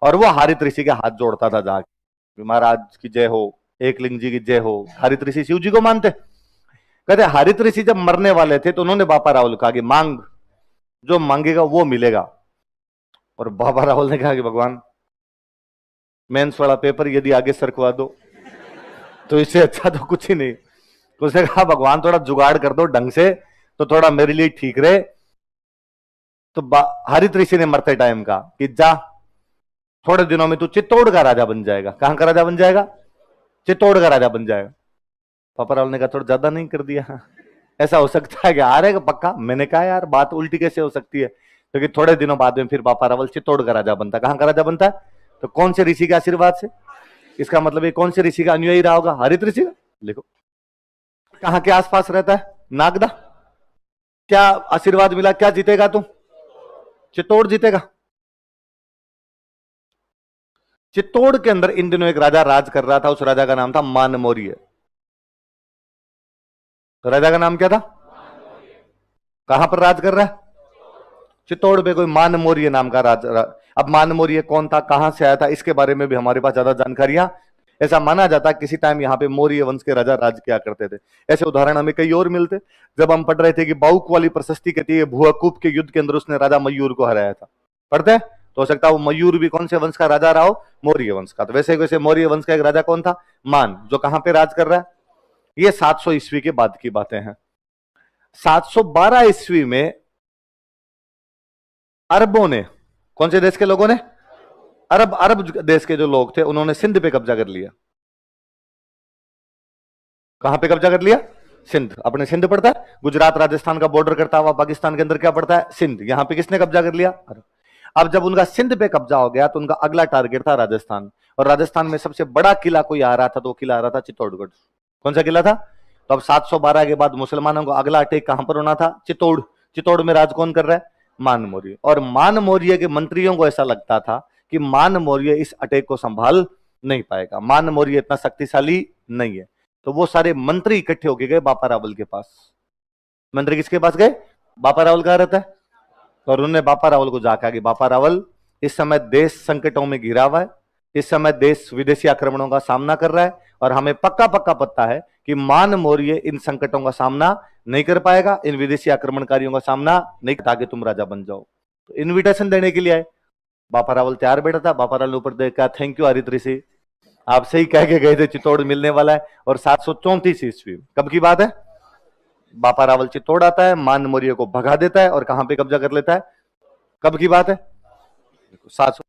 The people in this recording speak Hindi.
और वो हरित ऋषि के हाथ जोड़ता था जाके, महाराज की जय हो, एकलिंग जी की जय हो। हरित ऋषि शिव जी को मानते। कहते हरित ऋषि जब मरने वाले थे तो उन्होंने बापा रावल कहा कि मांग, जो मांगेगा वो मिलेगा। और बाबा रावल ने कहा कि भगवान मेंस वाला पेपर यदि आगे सरकवा दो तो इससे अच्छा तो कुछ ही नहीं। तो उसने कहा भगवान थोड़ा जुगाड़ कर दो ढंग से तो थोड़ा मेरे लिए ठीक रहे। तो हरित ऋषि ने मरते टाइम कहा कि जा, थोड़े दिनों में तू चित्तौड़ का राजा बन जाएगा। कहां का राजा बन जाएगा? चित्तौड़ का राजा बन जाएगा। पापा रावल ने कहा थोड़ा ज्यादा नहीं कर दिया? ऐसा हो सकता है कि आ रहेगा पक्का? मैंने कहा यार बात उल्टी कैसे हो सकती है, क्योंकि थोड़े दिनों बाद में फिर पापा रावल चित्तौड़ का राजा बनता। कहां का राजा बनता है? तो कौन से ऋषि के आशीर्वाद से? इसका मतलब ये कौन से ऋषि का अनुयायी रहा होगा? हरित ऋषि का। लिखो कहां के आसपास रहता है? नागदा। क्या आशीर्वाद मिला? क्या जीतेगा तू? चित्तौड़ जीतेगा। चित्तौड़ के अंदर इन दिनों एक राजा राज कर रहा था, उस राजा का नाम था मान मौर्य। तो राजा का नाम क्या था? कहां पर राज कर रहा है? चित्तौड़ में कोई मान मौर्य नाम का राजा। अब मान मौर्य कौन था, कहां से आया था, इसके बारे में भी हमारे पास ज्यादा जानकारियां। ऐसा माना जाता किसी टाइम यहाँ पे मौर्य वंश के राजा राज किया करते थे। ऐसे उदाहरण हमें कई और मिलते। जब हम पढ़ रहे थे कि बाउक वाली प्रशस्ति कहती है भुआकूप के युद्ध के अंदर उसने राजा मयूर को हराया था, पढ़ते हैं? तो हो सकता है वो मयूर भी कौन से वंश का राजा रहा हो? मौर्य वंश का। तो वैसे वैसे मौर्य वंश का एक राजा कौन था? मान, जो कहां पे राज कर रहा है? ये 700 ईस्वी के बाद की बातें हैं। 712 ईस्वी में अरबों ने, कौन से देश के लोगों ने? अरब, अरब देश के जो लोग थे उन्होंने सिंध पे कब्जा कर लिया। कहां पे कब्जा कर लिया? सिंध। अपने सिंध पड़ता है, गुजरात राजस्थान का बॉर्डर करता हुआ पाकिस्तान के अंदर क्या पड़ता है? सिंध। यहां पे किसने कब्जा कर लिया? अरब। अब जब उनका सिंध पे कब्जा हो गया तो उनका अगला टारगेट था राजस्थान। और राजस्थान में सबसे बड़ा किला कोई आ रहा था तो वो किला आ रहा था चित्तौड़गढ़। कौन सा किला था? तो अब 712 के बाद मुसलमानों को अगला अटैक कहां पर होना था? चित्तौड़। चित्तौड़ में राज कौन कर रहा है? मान मौर्य। और मान मौर्य के मंत्रियों को ऐसा लगता था कि मान मौर्य इस अटैक को संभाल नहीं पाएगा, मान मौर्य इतना शक्तिशाली नहीं है। तो वो सारे मंत्री इकट्ठे होके गए बापा रावल के पास। मंत्री किसके पास गए? बापा रावल कहां रहता है? और उन्होंने बापा रावल को जाकर कि बापा रावल, इस समय देश संकटों में घिरा हुआ है, इस समय देश विदेशी आक्रमणों का सामना कर रहा है और हमें पक्का पक्का पता है कि मान मौर्य इन संकटों का सामना नहीं कर पाएगा, इन विदेशी आक्रमणकारियों का सामना नहीं, ताकि तुम राजा बन जाओ। तो इन्विटेशन देने के लिए आए। बापा रावल तैयार बैठा था। बापा रावल ने ऊपर देखा, थैंक यू हरित ऋषि, आप सही कह के गए थे चित्तौड़ मिलने वाला है। और 734 ईस्वी कब की बात है? बापा रावल चित्तौड़ आता है, मान मौर्य को भगा देता है और कहां पे कब्जा कर लेता है? कब की बात है? 700